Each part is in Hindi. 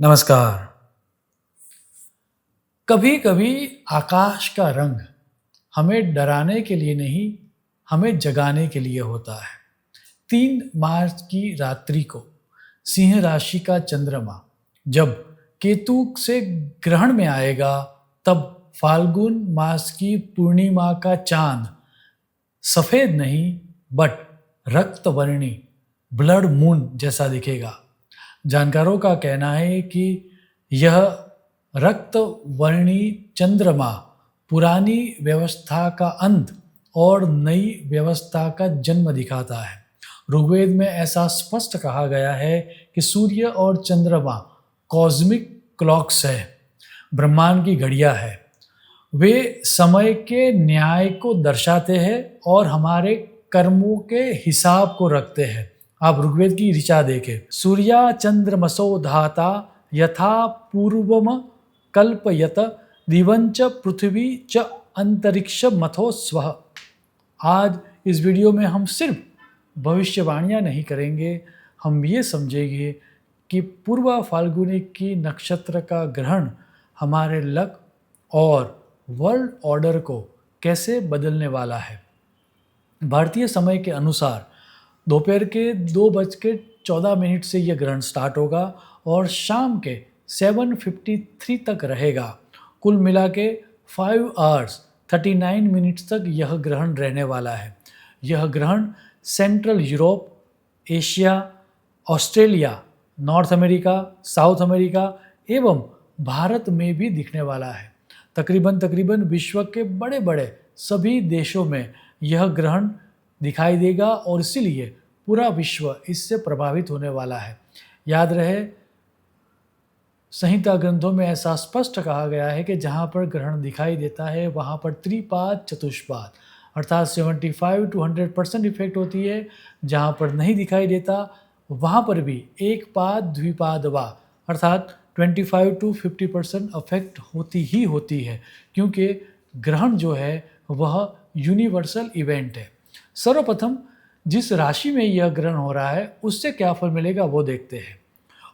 नमस्कार। कभी कभी आकाश का रंग हमें डराने के लिए नहीं, हमें जगाने के लिए होता है। 3 मार्च की रात्रि को सिंह राशि का चंद्रमा जब केतु से ग्रहण में आएगा, तब फाल्गुन मास की पूर्णिमा का चांद सफेद नहीं बट रक्तवर्णी ब्लड मून जैसा दिखेगा। जानकारों का कहना है कि यह रक्तवर्णी चंद्रमा पुरानी व्यवस्था का अंत और नई व्यवस्था का जन्म दिखाता है। ऋग्वेद में ऐसा स्पष्ट कहा गया है कि सूर्य और चंद्रमा कॉस्मिक क्लॉक्स है, ब्रह्मांड की घड़ियां है। वे समय के न्याय को दर्शाते हैं और हमारे कर्मों के हिसाब को रखते हैं। आप ऋग्वेद की ऋचा देखें। सूर्या चंद्रमसो धाता यथा पूर्वम कल्पयत दिवंच पृथ्वी च अंतरिक्ष मथो स्वः। आज इस वीडियो में हम सिर्फ भविष्यवाणियाँ नहीं करेंगे, हम ये समझेंगे कि पूर्वा फाल्गुनी की नक्षत्र का ग्रहण हमारे लक और वर्ल्ड ऑर्डर को कैसे बदलने वाला है। भारतीय समय के अनुसार दोपहर के 2:14 से यह ग्रहण स्टार्ट होगा और शाम के 7:53 तक रहेगा। कुल मिला के 5 आवर्स 39 मिनट्स तक यह ग्रहण रहने वाला है। यह ग्रहण central Europe, Asia, Australia, north America, south America एवं भारत में भी दिखने वाला है। तकरीबन विश्व के बड़े बड़े सभी देशों में यह ग्रहण दिखाई देगा और इसीलिए पूरा विश्व इससे प्रभावित होने वाला है। याद रहे, संहिता ग्रंथों में ऐसा स्पष्ट कहा गया है कि जहाँ पर ग्रहण दिखाई देता है वहाँ पर त्रिपाद चतुष्पाद अर्थात 75 to 100% इफेक्ट होती है। जहाँ पर नहीं दिखाई देता वहाँ पर भी एक पाद द्विपाद वा अर्थात 25 to 50% अफेक्ट होती है, क्योंकि ग्रहण जो है वह यूनिवर्सल इवेंट है। सर्वप्रथम जिस राशि में यह ग्रहण हो रहा है उससे क्या फल मिलेगा वो देखते हैं,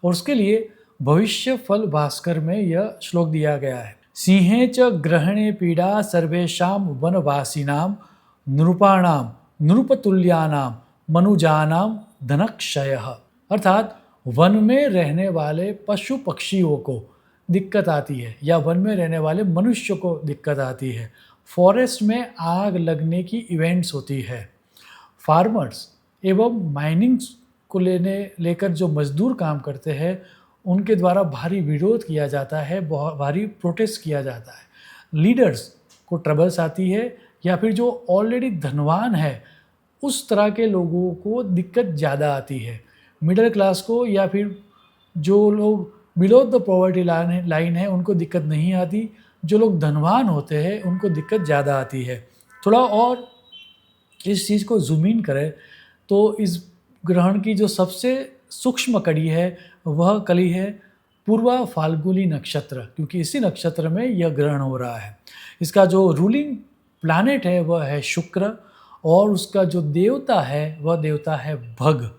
और उसके लिए भविष्य फल भास्कर में यह श्लोक दिया गया है। सिंहे च ग्रहणे पीड़ा सर्वेषां वनवासिनां नृपाणां नृपतुल्यानां मनुजानां धनक्षयः। अर्थात वन में रहने वाले पशु पक्षियों को दिक्कत आती है या वन में रहने वाले मनुष्य को दिक्कत आती है। फॉरेस्ट में आग लगने की इवेंट्स होती है। फार्मर्स एवं माइनिंग को लेकर जो मजदूर काम करते हैं उनके द्वारा भारी विरोध किया जाता है, भारी प्रोटेस्ट किया जाता है। लीडर्स को ट्रबल्स आती है या फिर जो ऑलरेडी धनवान है उस तरह के लोगों को दिक्कत ज़्यादा आती है। मिडिल क्लास को या फिर जो लोग बिलो द पॉवर्टी लाइन है उनको दिक्कत नहीं आती। जो लोग धनवान होते हैं उनको दिक्कत ज़्यादा आती है। थोड़ा और इस चीज़ को जूम इन करें तो इस ग्रहण की जो सबसे सूक्ष्म कड़ी है वह कली है पूर्वा फाल्गुनी नक्षत्र, क्योंकि इसी नक्षत्र में यह ग्रहण हो रहा है। इसका जो रूलिंग प्लैनेट है वह है शुक्र और उसका जो देवता है वह देवता है भग।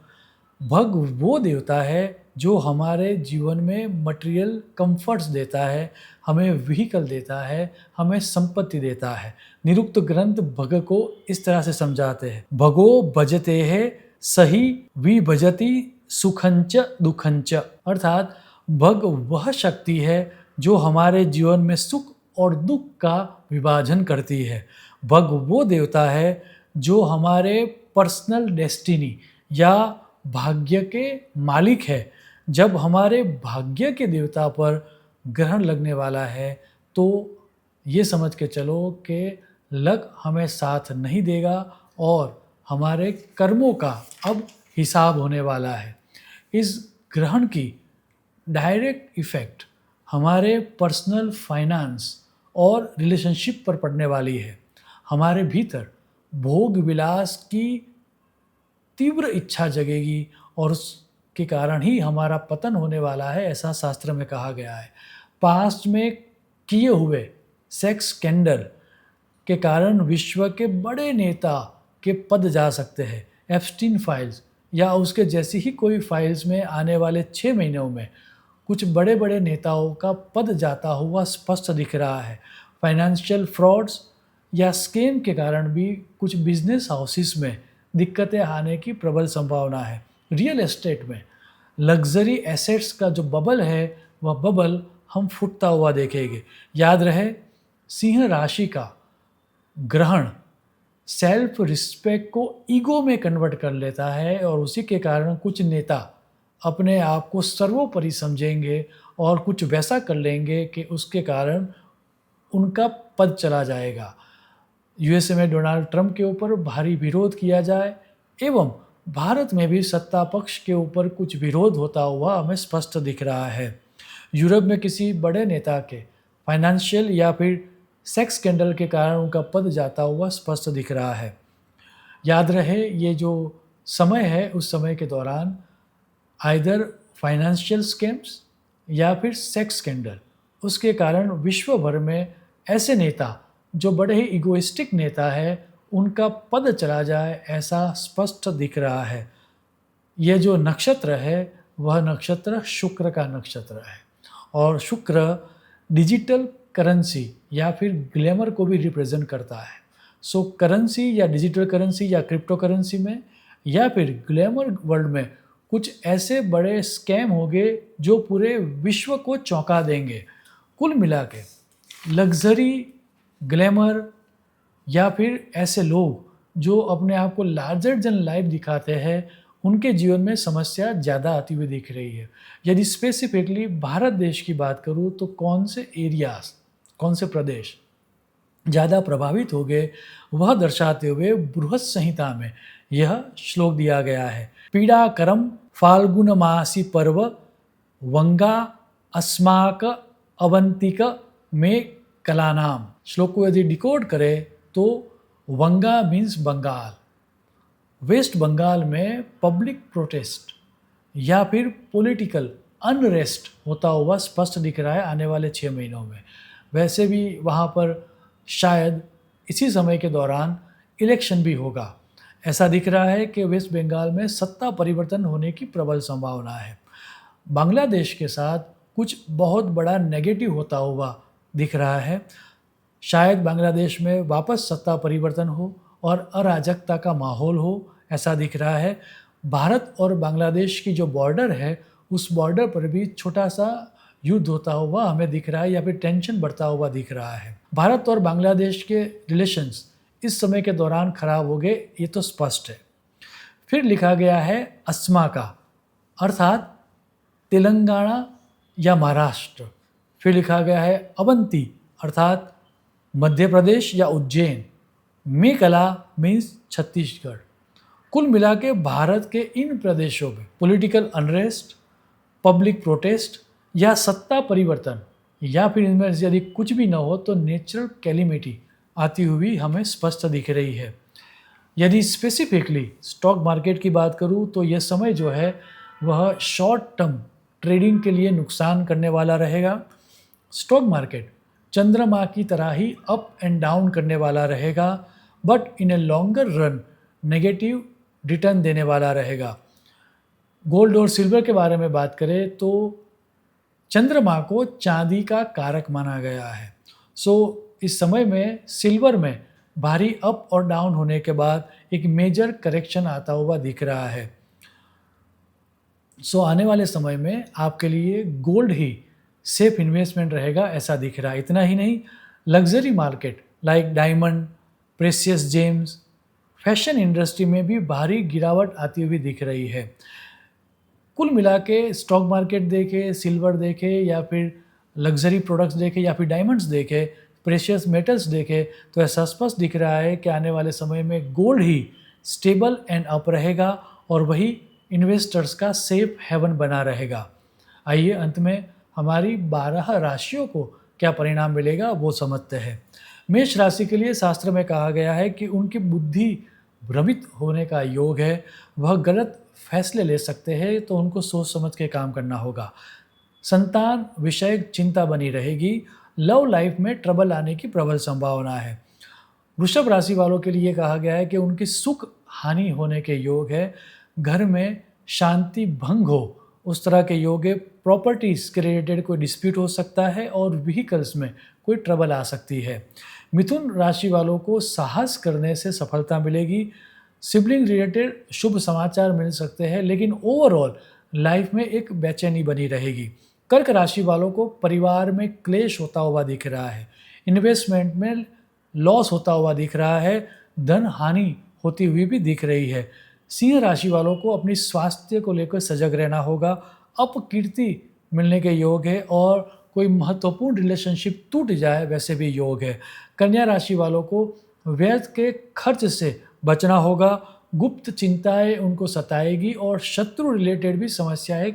भग वो देवता है जो हमारे जीवन में मटेरियल कंफर्ट्स देता है, हमें व्हीकल देता है, हमें संपत्ति देता है। निरुक्त ग्रंथ भग को इस तरह से समझाते हैं। भगो भजते है सही विभजति सुखंच दुखंच। अर्थात भग वह शक्ति है जो हमारे जीवन में सुख और दुख का विभाजन करती है। भग वो देवता है जो हमारे पर्सनल डेस्टिनी या भाग्य के मालिक है। जब हमारे भाग्य के देवता पर ग्रहण लगने वाला है तो ये समझ के चलो कि लक हमें साथ नहीं देगा और हमारे कर्मों का अब हिसाब होने वाला है। इस ग्रहण की डायरेक्ट इफ़ेक्ट हमारे पर्सनल फाइनेंस और रिलेशनशिप पर पड़ने वाली है। हमारे भीतर भोग विलास की तीव्र इच्छा जगेगी और उसके कारण ही हमारा पतन होने वाला है, ऐसा शास्त्र में कहा गया है। पास्ट में किए हुए सेक्स स्कैंडल के कारण विश्व के बड़े नेता के पद जा सकते हैं। एप्स्टीन फाइल्स या उसके जैसी ही कोई फाइल्स में आने वाले 6 महीनों में कुछ बड़े बड़े नेताओं का पद जाता हुआ स्पष्ट दिख रहा है। फाइनेंशियल फ्रॉड्स या स्कैम के कारण भी कुछ बिजनेस हाउसेस में दिक्कतें आने की प्रबल संभावना है। रियल एस्टेट में लग्जरी एसेट्स का जो बबल है वह बबल हम फूटता हुआ देखेंगे। याद रहे, सिंह राशि का ग्रहण सेल्फ रिस्पेक्ट को ईगो में कन्वर्ट कर लेता है और उसी के कारण कुछ नेता अपने आप को सर्वोपरि समझेंगे और कुछ वैसा कर लेंगे कि उसके कारण उनका पद चला जाएगा। यूएसए में डोनाल्ड ट्रंप के ऊपर भारी विरोध किया जाए एवं भारत में भी सत्ता पक्ष के ऊपर कुछ विरोध होता हुआ हमें स्पष्ट दिख रहा है। यूरोप में किसी बड़े नेता के फाइनेंशियल या फिर सेक्स स्कैंडल के कारण उनका पद जाता हुआ स्पष्ट दिख रहा है। याद रहे, ये जो समय है उस समय के दौरान आइदर फाइनेंशियल स्कैम्स या फिर सेक्स स्कैंडल, उसके कारण विश्व भर में ऐसे नेता जो बड़े ही इगोइस्टिक नेता है उनका पद चला जाए, ऐसा स्पष्ट दिख रहा है। ये जो नक्षत्र है वह नक्षत्र शुक्र का नक्षत्र है और शुक्र डिजिटल करेंसी या फिर ग्लैमर को भी रिप्रेजेंट करता है। सो करेंसी या डिजिटल करेंसी या क्रिप्टो करेंसी में या फिर ग्लैमर वर्ल्ड में कुछ ऐसे बड़े स्कैम होंगे जो पूरे विश्व को चौंका देंगे। कुल मिला के लग्जरी, ग्लैमर या फिर ऐसे लोग जो अपने आप को लार्जर देन लाइफ दिखाते हैं, उनके जीवन में समस्या ज़्यादा आती हुई दिख रही है। यदि स्पेसिफिकली भारत देश की बात करूँ तो कौन से एरियाज, कौन से प्रदेश ज़्यादा प्रभावित हो गए वह दर्शाते हुए बृहत संहिता में यह श्लोक दिया गया है। पीड़ा करम फाल्गुन मासी पर्व वंगा अस्माक अवंतिक में कलानाम। श्लोक को यदि डिकोड करें तो वंगा मीन्स बंगाल। वेस्ट बंगाल में पब्लिक प्रोटेस्ट या फिर पॉलिटिकल अनरेस्ट होता हुआ स्पष्ट दिख रहा है आने वाले 6 महीनों में। वैसे भी वहाँ पर शायद इसी समय के दौरान इलेक्शन भी होगा। ऐसा दिख रहा है कि वेस्ट बंगाल में सत्ता परिवर्तन होने की प्रबल संभावना है। बांग्लादेश के साथ कुछ बहुत बड़ा नेगेटिव होता हुआ दिख रहा है। शायद बांग्लादेश में वापस सत्ता परिवर्तन हो और अराजकता का माहौल हो, ऐसा दिख रहा है। भारत और बांग्लादेश की जो बॉर्डर है उस बॉर्डर पर भी छोटा सा युद्ध होता हुआ हमें दिख रहा है या फिर टेंशन बढ़ता हुआ दिख रहा है। भारत और बांग्लादेश के रिलेशंस इस समय के दौरान खराब हो गए, ये तो स्पष्ट है। फिर लिखा गया है अस्मा का, अर्थात तेलंगाना या महाराष्ट्र। फिर लिखा गया है अवंती, अर्थात मध्य प्रदेश या उज्जैन। मेकला मीन्स छत्तीसगढ़। कुल मिला के भारत के इन प्रदेशों में पॉलिटिकल अनरेस्ट, पब्लिक प्रोटेस्ट या सत्ता परिवर्तन या फिर इनमें से यदि कुछ भी न हो तो नेचुरल कैलिमिटी आती हुई हमें स्पष्ट दिख रही है। यदि स्पेसिफिकली स्टॉक मार्केट की बात करूं तो यह समय जो है वह शॉर्ट टर्म ट्रेडिंग के लिए नुकसान करने वाला रहेगा। स्टॉक मार्केट चंद्रमा की तरह ही अप एंड डाउन करने वाला रहेगा, but in a longer run negative return देने वाला रहेगा। गोल्ड और सिल्वर के बारे में बात करें तो चंद्रमा को चांदी का कारक माना गया है। सो इस समय में सिल्वर में भारी अप और डाउन होने के बाद एक मेजर करेक्शन आता हुआ दिख रहा है। सो आने वाले समय में आपके लिए गोल्ड ही सेफ इन्वेस्टमेंट रहेगा, ऐसा दिख रहा है। इतना ही नहीं, luxury market like diamond, precious James, fashion industry में भी भारी गिरावट आती हुई दिख रही है। कुल मिला के स्टॉक मार्केट देखे, सिल्वर देखे या फिर लग्जरी प्रोडक्ट्स देखे या फिर डायमंड्स देखे, प्रेशियस मेटल्स देखे, तो ऐसा स्पष्ट दिख रहा है कि आने वाले समय में gold he stable and up रहेगा और वही इन्वेस्टर्स का सेफ हेवन बना रहेगा। आइए अंत में हमारी 12 राशियों को क्या परिणाम मिलेगा वो समझते हैं। मेष राशि के लिए शास्त्र में कहा गया है कि उनकी बुद्धि भ्रमित होने का योग है, वह गलत फैसले ले सकते हैं, तो उनको सोच समझ के काम करना होगा। संतान विषयक चिंता बनी रहेगी। लव लाइफ में ट्रबल आने की प्रबल संभावना है। वृषभ राशि वालों के लिए कहा गया है कि उनकी सुख हानि होने के योग है। घर में शांति भंग हो उस तरह के योग है। प्रॉपर्टीज़ के रिलेटेड कोई डिस्प्यूट हो सकता है और व्हीकल्स में कोई ट्रबल आ सकती है। मिथुन राशि वालों को साहस करने से सफलता मिलेगी। सिबलिंग रिलेटेड शुभ समाचार मिल सकते हैं, लेकिन ओवरऑल लाइफ में एक बेचैनी बनी रहेगी। कर्क राशि वालों को परिवार में क्लेश होता हुआ दिख रहा है। इन्वेस्टमेंट में लॉस होता हुआ दिख रहा है। धन हानि होती हुई भी दिख रही है। सिंह राशि वालों को अपनी स्वास्थ्य को लेकर सजग रहना होगा। अपकीर्ति मिलने के योग है और कोई महत्वपूर्ण रिलेशनशिप टूट जाए वैसे भी योग है। कन्या राशि वालों को व्यर्थ के खर्च से बचना होगा। गुप्त चिंताएं उनको सताएगी और शत्रु रिलेटेड भी समस्याएं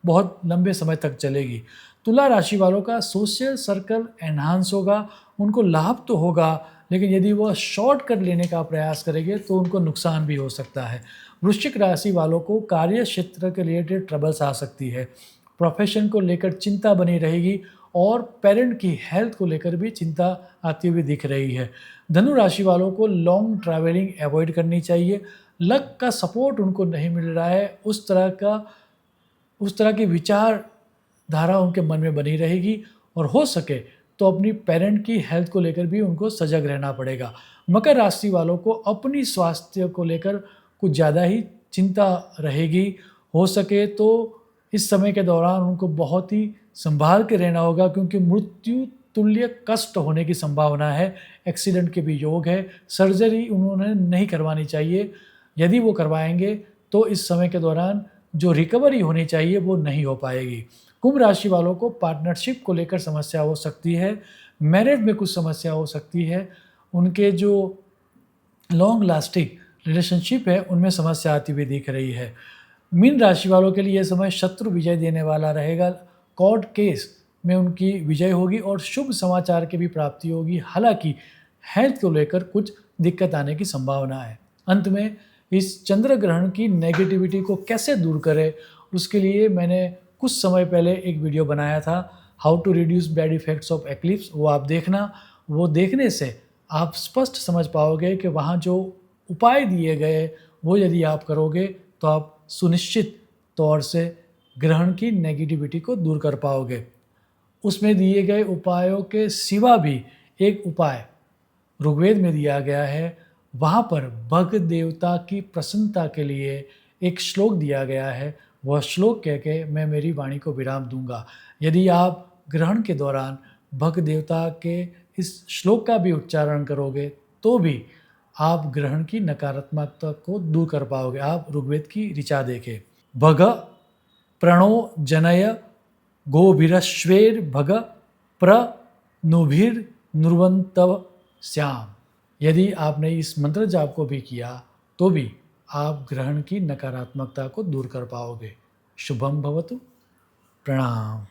बहुत लंबे समय तक चलेगी। तुला राशि वालों का सोशल सर्कल एनहांस होगा। उनको लाभ तो होगा, लेकिन यदि वह शॉर्टकट लेने का प्रयास करेंगे तो उनको नुकसान भी हो सकता है। वृश्चिक राशि वालों को कार्य क्षेत्र के रिलेटेड ट्रबल्स आ सकती है। प्रोफेशन को लेकर चिंता बनी रहेगी और पेरेंट की हेल्थ को लेकर भी चिंता आती हुई दिख रही है। धनु राशि वालों को लॉन्ग ट्रैवलिंग अवॉइड करनी चाहिए। लक का सपोर्ट उनको नहीं मिल रहा है। उस तरह की विचारधारा उनके मन में बनी रहेगी और हो सके तो अपनी पेरेंट की हेल्थ को लेकर भी उनको सजग रहना पड़ेगा। मकर राशि वालों को अपनी स्वास्थ्य को लेकर कुछ ज़्यादा ही चिंता रहेगी। हो सके तो इस समय के दौरान उनको बहुत ही संभाल के रहना होगा, क्योंकि मृत्यु तुल्य कष्ट होने की संभावना है। एक्सीडेंट के भी योग है। सर्जरी उन्होंने नहीं करवानी चाहिए। यदि वो करवाएंगे तो इस समय के दौरान जो रिकवरी होनी चाहिए वो नहीं हो पाएगी। कुंभ राशि वालों को पार्टनरशिप को लेकर समस्या हो सकती है। मैरिज में कुछ समस्या हो सकती है। उनके जो लॉन्ग लास्टिंग रिलेशनशिप है उनमें समस्या आती हुई दिख रही है। मीन राशि वालों के लिए यह समय शत्रु विजय देने वाला रहेगा। कोर्ट केस में उनकी विजय होगी और शुभ समाचार की भी प्राप्ति होगी। हालांकि हेल्थ को लेकर कुछ दिक्कत आने की संभावना है। अंत में इस चंद्र ग्रहण की नेगेटिविटी को कैसे दूर करें, उसके लिए मैंने कुछ समय पहले एक वीडियो बनाया था, how to reduce bad effects of eclipse. वो आप देखना। वो देखने से आप स्पष्ट समझ पाओगे कि वहाँ जो उपाय दिए गए वो यदि आप करोगे तो आप सुनिश्चित तौर से ग्रहण की नेगेटिविटी को दूर कर पाओगे। उसमें दिए गए उपायों के सिवा भी एक उपाय ऋग्वेद में दिया गया है। वहाँ पर भग देवता की प्रसन्नता के लिए एक श्लोक दिया गया है। वह श्लोक कह के मैं मेरी वाणी को विराम दूंगा। यदि आप ग्रहण के दौरान भग देवता के इस श्लोक का भी उच्चारण करोगे तो भी आप ग्रहण की नकारात्मकता को दूर कर पाओगे। आप ऋग्वेद की ऋचा देखें। भग प्रणो जनय गोभिरश्वेर भग प्रनुभिर नुर्वंतव श्याम। यदि आपने इस मंत्र जाप को भी किया तो भी आप ग्रहण की नकारात्मकता को दूर कर पाओगे। शुभम भवतु। प्रणाम।